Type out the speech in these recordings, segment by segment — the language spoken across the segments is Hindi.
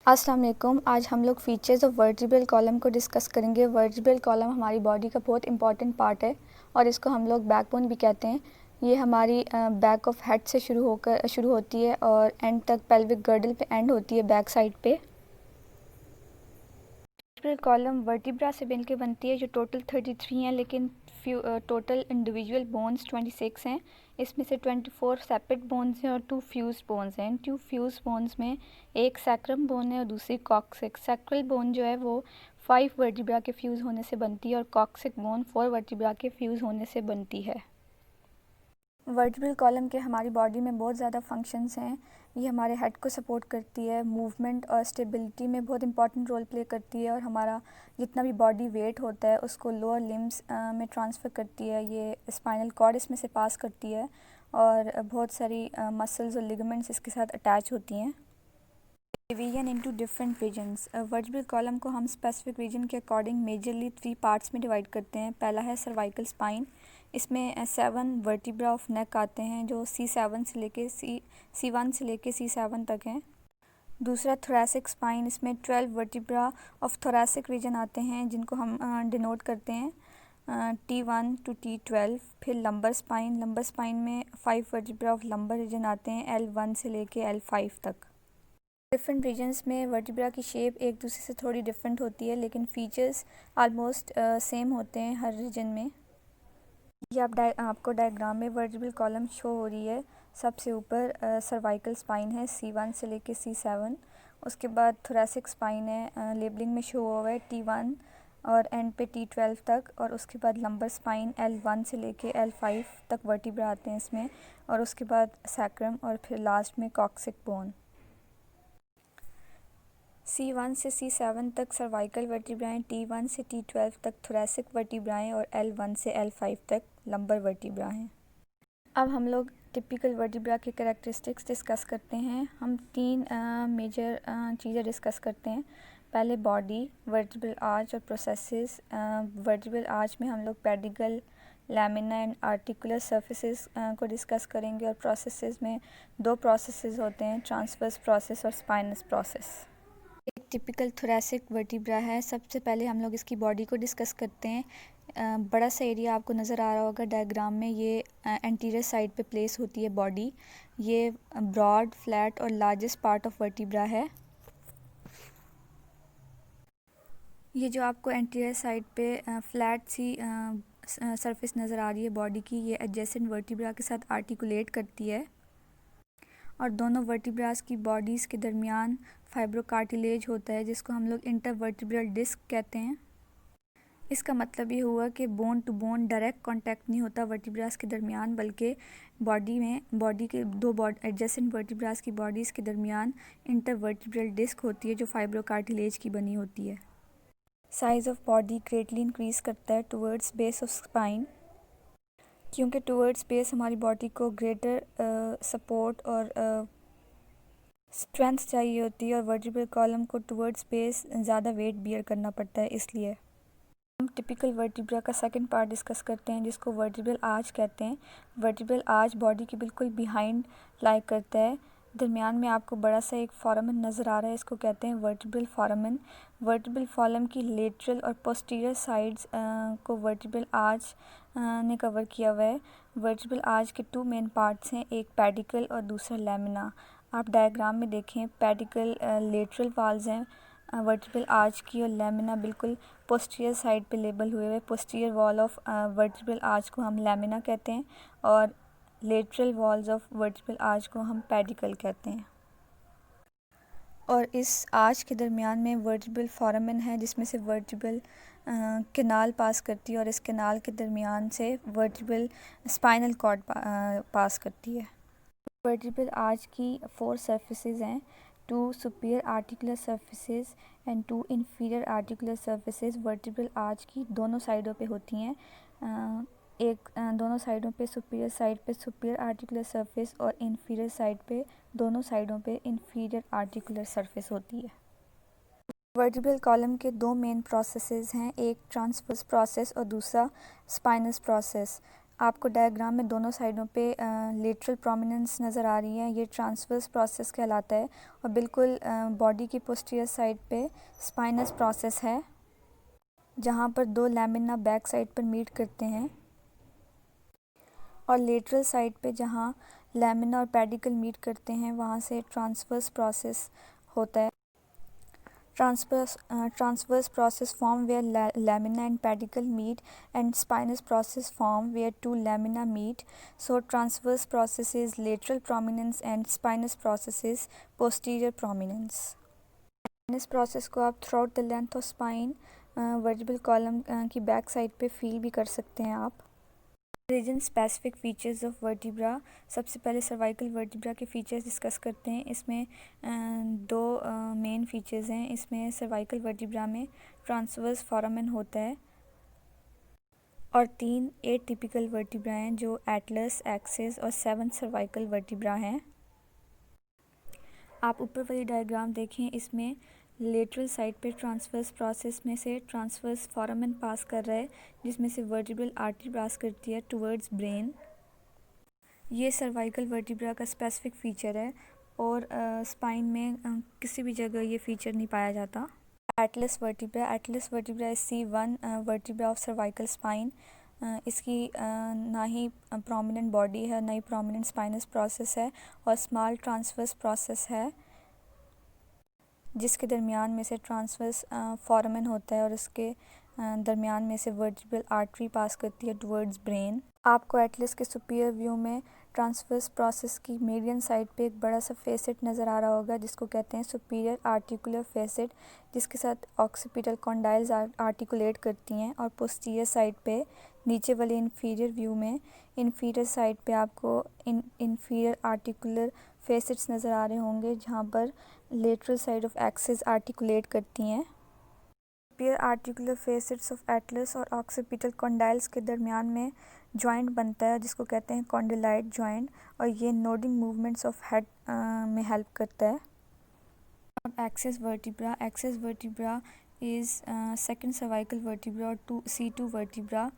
अस्सलाम वालेकुम। आज हम लोग फीचर्स ऑफ वर्टिब्रल कॉलम को डिस्कस करेंगे। वर्टिब्रल कॉलम हमारी बॉडी का बहुत इंपॉर्टेंट पार्ट है और इसको हम लोग बैकबोन भी कहते हैं। ये हमारी बैक ऑफ हेड से शुरू होती है और एंड तक पेल्विक गर्डल पे एंड होती है बैक साइड पे। वर्टिब्रल कॉलम वर्टिब्रा से मिलकर बनती है जो टोटल 33 हैं, लेकिन टोटल इंडिविजुअल बोन्स 26 हैं। इसमें से 24 सेपरेट बोन्स हैं और 2 फ्यूज बोन्स हैं। इन 2 फ्यूज बोन्स में एक सैक्रम बोन है और दूसरी कॉक्सिक। सैक्रल बोन जो है वो 5 वर्टिब्रा के फ्यूज़ होने से बनती है और कॉक्सिक बोन 4 वर्टिब्रा के फ्यूज़ होने से बनती है। वर्टिब्रल कॉलम के हमारी बॉडी में बहुत ज़्यादा फंक्शंस हैं। ये हमारे हेड को सपोर्ट करती है, मूवमेंट और स्टेबिलिटी में बहुत इंपॉर्टेंट रोल प्ले करती है और हमारा जितना भी बॉडी वेट होता है उसको लोअर लिम्स में ट्रांसफ़र करती है। ये स्पाइनल कॉर्ड इसमें से पास करती है और बहुत सारी मसल्स और लिगामेंट्स इसके साथ अटैच होती हैं। Division into different regions. Vertebral column को हम स्पेसिफिक रीजन के अकॉर्डिंग मेजरली 3 पार्ट्स में डिवाइड करते हैं। पहला है सर्वाइकल स्पाइन। इसमें 7 वर्टिब्रा ऑफ नेक आते हैं जो C1 से लेके C7 तक हैं। दूसरा थोरैसिक स्पाइन। इसमें 12 वर्टिब्रा ऑफ थोरैसिक रीजन आते हैं जिनको हम डिनोट करते हैं T1 to T12। फिर लंबर स्पाइन में 5 वर्टिब्रा ऑफ लंबर रीजन आते हैं L1 से लेके L5 तक। डिफरेंट रीजन्स में वर्टिब्रा की शेप एक दूसरे से थोड़ी डिफरेंट होती है, लेकिन फीचर्स आलमोस्ट सेम होते हैं हर रीजन में। ये आपको डायग्राम में वर्टिब्रल कॉलम शो हो रही है। सबसे ऊपर सर्वाइकल स्पाइन है C1 से लेके C7। उसके बाद थोरैसिक स्पाइन है, लेबलिंग में शो हुआ है T1 और एंड पे T12 तक। और उसके बाद लंबर स्पाइन L1 से लेके L5 तक वर्टिब्रा आते हैं इसमें। और उसके बाद सैक्रम और फिर लास्ट में कॉक्सिक बोन। C1 से C7 तक सर्वाइकल वर्टिब्राएँ, T1 से T12 तक थोरैसिक वर्टिब्राएँ और L1 से L5 तक लंबर वर्टिब्राएँ। अब हम लोग टिपिकल वर्टिब्रा के कैरेक्टरिस्टिक्स डिस्कस करते हैं। हम 3 मेजर चीज़ें डिस्कस करते हैं। पहले बॉडी, वर्टिब्रल आर्च और प्रोसेसेस। वर्टिब्रल आर्च में हम लोग pedicle, lamina and articular surfaces को डिस्कस करेंगे और प्रोसेसेस में 2 प्रोसेसेस होते हैं, ट्रांसवर्स प्रोसेस और स्पाइनस प्रोसेस। एक टिपिकल थोरैसिक वर्टिब्रा है। सबसे पहले हम लोग इसकी बॉडी को डिस्कस करते हैं। बड़ा सा एरिया आपको नज़र आ रहा होगा डायग्राम में, ये एंटीरियर साइड पे प्लेस होती है बॉडी। ये ब्रॉड, फ्लैट और लार्जेस्ट पार्ट ऑफ वर्टिब्रा है। ये जो आपको एंटीरियर साइड पे फ्लैट सी सरफेस नज़र आ रही है बॉडी की, ये एडजेसेंट वर्टिब्रा के साथ आर्टिकुलेट करती है और दोनों वर्टिब्रास की बॉडीज़ के दरमियान फाइब्रोकार्टिलेज होता है जिसको हम लोग इंटरवर्टिब्रल डिस्क कहते हैं। इसका मतलब ये हुआ कि bone to bone direct contact नहीं होता वर्टिब्रास के दरमियान, बल्कि बॉडी के 2 एडजेसेंट वर्टिब्रास की बॉडीज़ के दरमियान इंटरवर्टिब्रल डिस्क होती है जो फाइब्रोकार्टिलेज की बनी होती है। Size of body greatly increase करता है टुवर्ड्स बेस ऑफ स्पाइन, क्योंकि टुवर्ड्स बेस हमारी बॉडी को ग्रेटर सपोर्ट और स्ट्रेंथ चाहिए होती है और वर्टिब्रल कॉलम को टुवर्ड्स बेस ज़्यादा वेट बियर करना पड़ता है। इसलिए हम टिपिकल वर्टिब्रा का सेकंड पार्ट डिस्कस करते हैं जिसको वर्टिब्रल आर्च कहते हैं। वर्टिब्रल आर्च बॉडी के बिल्कुल बिहाइंड लाई करता है। दरमियान में आपको बड़ा सा एक फोरामन नज़र आ रहा है, इसको कहते हैं वर्टिब्रल फोरामन। वर्टिब्रल कॉलम की लेटरल और पोस्टीरियर साइड्स को वर्टिब्रल आर्च ने कवर किया हुआ है। वर्टिब्रल आर्च के 2 मेन पार्ट्स हैं, एक पेडिकल और दूसरा लैमिना। आप डायग्राम में देखें, पेडिकल लेटरल वाल्स हैं वर्टिब्रल आर्च की और लैमिना बिल्कुल पोस्टीरियर साइड पे लेबल हुए हुए। Posterior wall of vertebral arch को हम लैमिना कहते हैं और lateral walls of vertebral arch को हम पेडिकल कहते हैं। और इस आर्च के दरमियान में वर्टिब्रल फोरामन है जिसमें से वर्टिब्रल कैनाल पास करती है और इस कैनाल के दरमियान से वर्टिब्रल स्पाइनल कॉर्ड पास करती है। वर्टिब्रल आर्च की 4 सर्फेसेस हैं, 2 superior articular surfaces and 2 inferior articular surfaces vertebral arch की दोनों साइडों पे होती हैं। दोनों साइडों पे सुपीरियर साइड पे सुपीरियर आर्टिकुलर सरफेस और इंफीरियर साइड पे दोनों साइडों पे इंफीरियर आर्टिकुलर सरफेस होती है। वर्टिब्रल कॉलम के 2 मेन प्रोसेसेस हैं, एक ट्रांसवर्स प्रोसेस और दूसरा स्पाइनस प्रोसेस। आपको डायग्राम में दोनों साइडों पे लेटरल प्रोमिनेंस नज़र आ रही है, ये ट्रांसवर्स प्रोसेस कहलाता है। और बिल्कुल बॉडी की पोस्टीरियर साइड पे स्पाइनस प्रोसेस है, जहाँ पर दो लैमिना बैक साइड पर मीट करते हैं, और लेटरल साइड पे जहाँ लैमिना और पेडिकल मीट करते हैं वहाँ से ट्रांसवर्स प्रोसेस होता है। Transverse process form where lamina and pedicle meet, and spinous process form where two lamina meet. So transverse process is lateral prominence and spinous process is posterior prominence. Spinous process को आप throughout the length of spine vertebral column की बैक साइड पे फील भी कर सकते हैं आप। Region specific features of vertebra. सबसे पहले सर्वाइकल वर्टिब्रा के फीचर्स डिस्कस करते हैं। इसमें दो मेन फीचर्स हैं। इसमें सर्वाइकल वर्टिब्रा में ट्रांसवर्स फोरामेन होता है, और 3 एटिपिकल वर्टिब्रा हैं जो एटलस, एक्सिस और 7 सर्वाइकल वर्टिब्रा हैं। आप ऊपर वाली डायग्राम देखें, इसमें लेटरल साइड पे ट्रांसवर्स प्रोसेस में से ट्रांसवर्स फोरामेन पास कर रहा है, जिसमें से वर्टिब्रल आर्टरी पास करती है टुवर्ड्स ब्रेन। ये सर्वाइकल वर्टिब्रा का स्पेसिफिक फ़ीचर है, और स्पाइन में किसी भी जगह ये फ़ीचर नहीं पाया जाता। Atlas vertebra is C1 vertebra of cervical spine. इसकी ना ही प्रोमिनेंट बॉडी है, ना ही प्रोमिनेंट स्पाइनस प्रोसेस है, और स्मॉल ट्रांसवर्स प्रोसेस है, जिसके दरमियान में से ट्रांसवर्स फोरामेन होता है, और इसके दरमियान में से वर्टिब्रल आर्टरी पास करती है टुवर्ड्स ब्रेन। आपको एटलस के सुपीरियर व्यू में ट्रांसवर्स प्रोसेस की मीडियन साइड पे एक बड़ा सा फेसेट नज़र आ रहा होगा, जिसको कहते हैं सुपीरियर आर्टिकुलर फेसेट, जिसके साथ ऑक्सीपिटल कॉन्डाइल्स आर्टिकुलेट करती हैं। और पोस्टीरियर साइड पे नीचे वाले इंफीरियर व्यू में इंफीरियर साइड पे आपको इंफीरियर आर्टिकुलर फेसेट्स नज़र आ रहे होंगे, जहाँ पर lateral side of axis articulate करती हैं। Superior articular facets of Atlas और ऑक्सीपिटल कॉन्डाइल्स के दरमियान में जॉइंट बनता है, जिसको कहते हैं कॉन्डिलाइट जॉइंट, और ये नोडिंग मूवमेंट्स ऑफ हेड में हेल्प करता है। अब axis vertebra is second cervical vertebra और C2 वर्टिब्रा।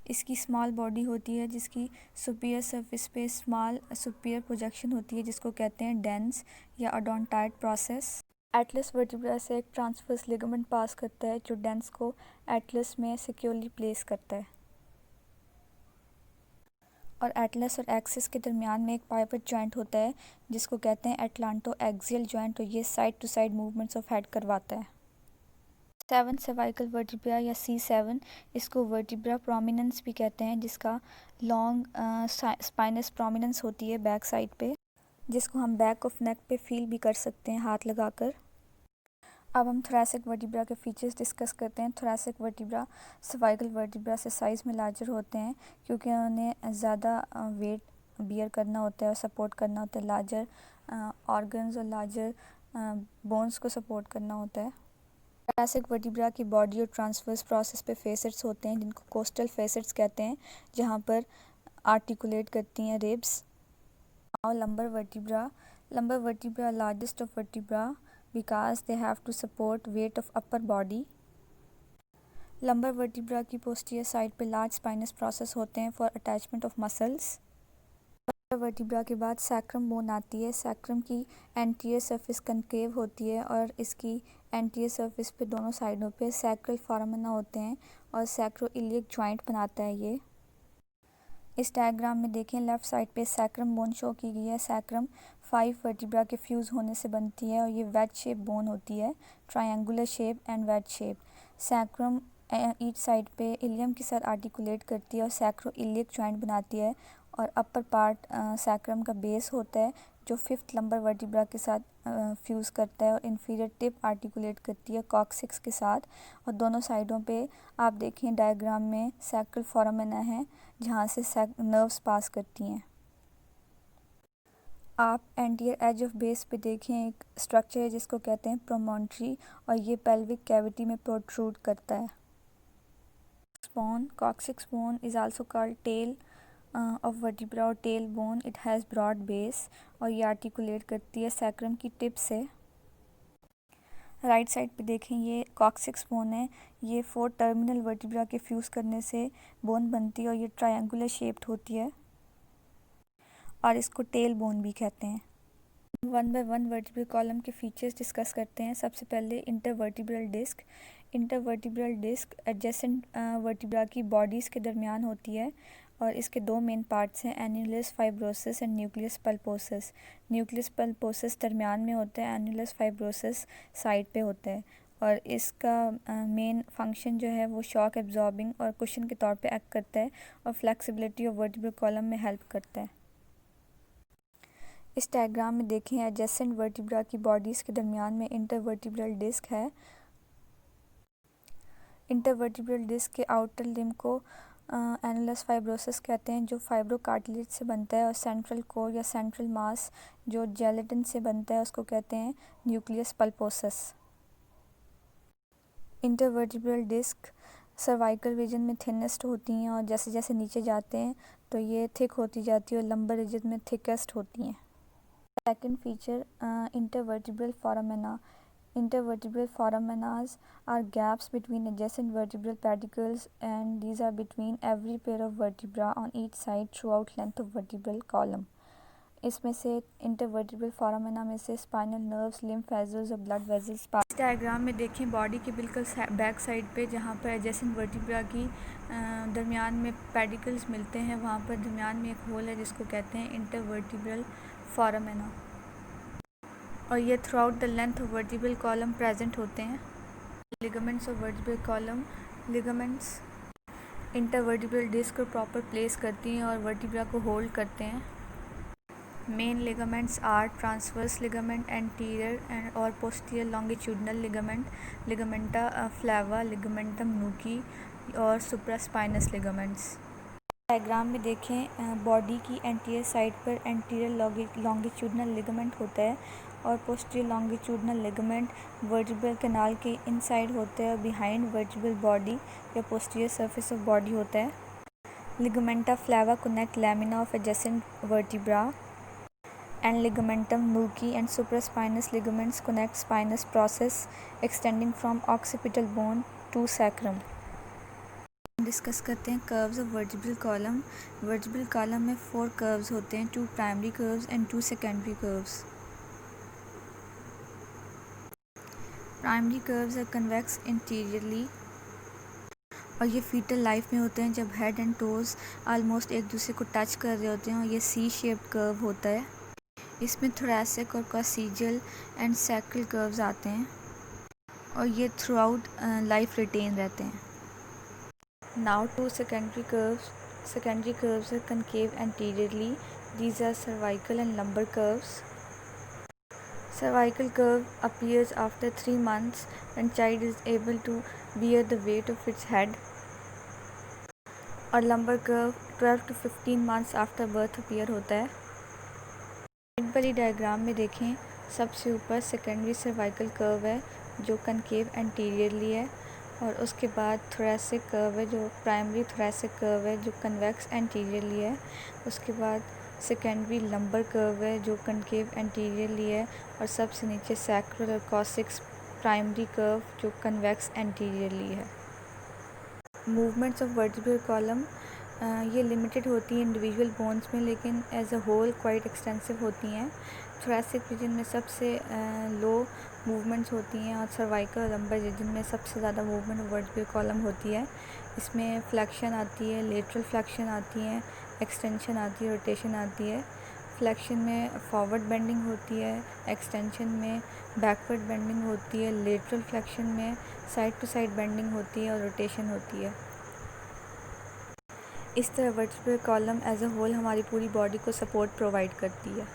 इसकी स्मॉल बॉडी होती है, जिसकी सुपीरियर सरफेस पे स्मॉल सुपीरियर प्रोजेक्शन होती है, जिसको कहते हैं डेंस या ओडोंटाइड प्रोसेस। एटलस वर्टिब्रा से एक ट्रांसवर्स लिगामेंट पास करता है, जो डेंस को एटलस में सिक्योरली प्लेस करता है। और एटलस और एक्सिस के दरमियान में एक पाइवट जॉइंट होता है, जिसको कहते हैं एटलांटो एक्सियल जॉइंट, और ये side to side movements of head करवाता है। 7 सर्वाइकल वर्टिब्रा या C7, इसको वर्टिब्रा प्रोमिनेंस भी कहते हैं, जिसका लॉन्ग स्पाइनस प्रोमिनेंस होती है बैक साइड पे, जिसको हम बैक ऑफ नेक पे फील भी कर सकते हैं हाथ लगाकर। अब हम थोरैसिक वर्टिब्रा के फीचर्स डिस्कस करते हैं। थोरैसिक वर्टिब्रा सर्वाइकल वर्टिब्रा से साइज़ में लार्जर होते हैं, क्योंकि उन्हें ज़्यादा वेट बियर करना होता है और सपोर्ट करना होता है। लार्जर ऑर्गन्स और लार्जर बोन्स को सपोर्ट करना होता है। थोरैसिक वर्टिब्रा की बॉडी और ट्रांसवर्स प्रोसेस पे फेसेट्स होते हैं, जिनको कोस्टल फेसेट्स कहते हैं, जहाँ पर आर्टिकुलेट करती हैं रिब्स। और lumbar vertebra largest of vertebra because they have to support weight of upper body. Lumbar vertebra की पोस्टीरियर साइड पे लार्ज स्पाइनस प्रोसेस होते हैं for attachment of muscles. Vertebra के बाद सैक्रम बोन आती है। सैक्रम की एंटीरियर सरफेस कनकेव होती है, और इसकी एंटीरियर सरफेस पे दोनों साइडों पे सैक्रल फोरामेना होते हैं, और सैक्रोइलियक जॉइंट बनाता है ये। इस डायग्राम में देखें, लेफ़्ट साइड पे सैक्रम बोन शो की गई है। सैक्रम 5 वर्टिब्रा के फ्यूज़ होने से बनती है, और ये वेज शेप बोन होती है, triangular shape and veg shape. Sacrum each side पे इलियम के साथ आर्टिकुलेट करती है और सैक्रोइलियक जॉइंट बनाती है, और अपर पार्ट सैक्रम का बेस होता है, जो 5th लंबर वर्टिब्रा के साथ फ्यूज़ करता है, और इन्फीरियर टिप आर्टिकुलेट करती है कॉक्सिक्स के साथ। और दोनों साइडों पे आप देखें डायग्राम में सैक्रल फोरामेना है, जहाँ से नर्व्स पास करती हैं। आप एंटीरियर एज ऑफ बेस पे देखें, एक स्ट्रक्चर है जिसको कहते हैं प्रोमोन्ट्री, और ये पेल्विक कैविटी में प्रोट्रूड करता है। Coccyx bone is also called tail of vertebra और tail bone. It has broad base, और ये आर्टिकुलेट करती है सैक्रम की टिप से। राइट साइड पे देखें, ये कॉक्सिक्स बोन है। ये 4 टर्मिनल वर्टिब्रा के फ्यूज़ करने से बोन बनती है और ये ट्रायंगुलर शेप्ड होती है और इसको टेल बोन भी कहते हैं। 1 बाय 1 वर्टिब्रल कॉलम के फीचर्स डिस्कस करते हैं। सबसे पहले intervertebral disc. Intervertebral disc adjacent vertebra की बॉडीज़ के दरमियान होती है और इसके 2 मेन पार्ट्स हैं, एन्युलस फाइब्रोसिस एंड न्यूक्लियस पल्पोसिस। न्यूक्लियस पल्पोसिस दरमियान में होता है, एन्युलस फाइब्रोसिस साइड पे होता है और इसका मेन फंक्शन जो है वो शॉक एब्जॉर्बिंग और कुशन के तौर पे एक्ट करता है और फ्लेक्सिबिलिटी ऑफ वर्टिब्रल कॉलम में हेल्प करता है। इस डायग्राम में देखें, एडजेसेंट वर्टिब्रा की बॉडीज़ के दरमियान में इंटरवर्टिब्रल डिस्क है। इंटरवर्टिब्रल डिस्क के आउटर लिम्ब को एनुलस फाइब्रोसिस कहते हैं, जो फाइब्रोकार्टिलेज से बनता है, और सेंट्रल कोर या सेंट्रल मास जो जेलेटिन से बनता है उसको कहते हैं nucleus pulposus. Intervertebral disc cervical region में थिनेस्ट होती हैं और जैसे जैसे नीचे जाते हैं तो ये थिक होती जाती है और लंबर रीजन में थिकेस्ट होती हैं। Second feature, intervertebral foramina. Intervertebral foraminas are gaps between adjacent vertebral pedicles, and these are between every pair of vertebra on each side throughout length of vertebral column. इसमें से इंटरवर्टिब्रल फोरामिना में से स्पाइनल नर्व्स, लिम्फ वेसल्स और ब्लड वेसल्स। इस डायग्राम में देखें, बॉडी के बिल्कुल बैक साइड पे जहाँ पर एडजेसेंट वर्टिब्रा की दरमियान में पेडिकल्स मिलते हैं, वहाँ पर दरमियान में एक होल है जिसको कहते हैं इंटरवर्टिब्रल फोरामिना, और ये throughout the length of vertebral column present होते हैं। Ligaments of vertebral column. Ligaments intervertebral disc को प्रॉपर प्लेस करती हैं और वर्टिब्रा को होल्ड करते हैं। Main ligaments are transverse ligament, anterior and और posterior longitudinal ligament, ligamenta flava, ligamentum nuchae और सुप्रास्पाइनस लिगामेंट्स। डायग्राम में देखें, बॉडी की एंटीरियर साइड पर एंटीरियर लॉन्गिट्यूडनल लिगामेंट होता है और posterior longitudinal ligament vertebral canal के इनसाइड होता है और बिहाइंड वर्टिब्रल बॉडी या पोस्टीरियर सरफेस ऑफ बॉडी होता है। Ligamenta flava connect lamina of adjacent vertebra and ligamentum nuchae and supraspinous ligaments connect spinous process extending from occipital bone to sacrum. Discuss करते हैं curves of vertebral column. Vertebral column में 4 कर्व्स होते हैं, 2 primary curves and 2 secondary curves. Primary curves are convex interiorly और ये फीटल लाइफ में होते हैं जब हेड एंड टोज ऑलमोस्ट एक दूसरे को टच कर रहे होते हैं और ये सी शेप्ड कर्व होता है। इसमें थोरैसिक और कॉसीजियल एंड सैक्रल कर्व्स आते हैं और ये थ्रू आउट लाइफ रिटेन रहते हैं। Now 2 secondary curves. Secondary curves are concave anteriorly, these are cervical and lumbar curves. Cervical curve appears after 3 months when child is able to bear the weight of its head, और lumbar curve 12 to 15 months after birth appear होता है। वाली डायग्राम में देखें, सबसे ऊपर सेकेंडरी सर्वाइकल कर्व है जो कनकेव एंटीरियरली है, और उसके बाद थोरैसिक कर्व है जो प्राइमरी थोरैसिक कर्व है जो कन्वेक्स एंटीरियरली है। उसके बाद सेकेंडरी लंबर कर्व है जो कनकेव एंटीरियरली है, और सबसे नीचे सैक्रल और कॉसिक्स प्राइमरी कर्व जो कन्वेक्स एंटीरियरली है। मूवमेंट्स ऑफ वर्टिब्रल कॉलम ये लिमिटेड होती हैं इंडिविजुअल बोन्स में, लेकिन as a whole quite extensive होती हैं। थोरैसिक रीजन में सबसे लो मूवमेंट्स होती हैं और सर्वाइकल और लंबर रीजन में सबसे ज़्यादा मूवमेंट ऑफ वर्टिब्रल कॉलम होती है। इसमें फ्लेक्शन आती है, लेटरल फ्लेक्शन आती है, एक्सटेंशन आती है, रोटेशन आती है। फ्लेक्शन में फॉरवर्ड बेंडिंग होती है, एक्सटेंशन में बैकवर्ड बेंडिंग होती है, लेटरल फ्लेक्शन में साइड टू साइड बेंडिंग होती है और रोटेशन होती है। इस तरह vertebral column as a whole हमारी पूरी बॉडी को सपोर्ट प्रोवाइड करती है।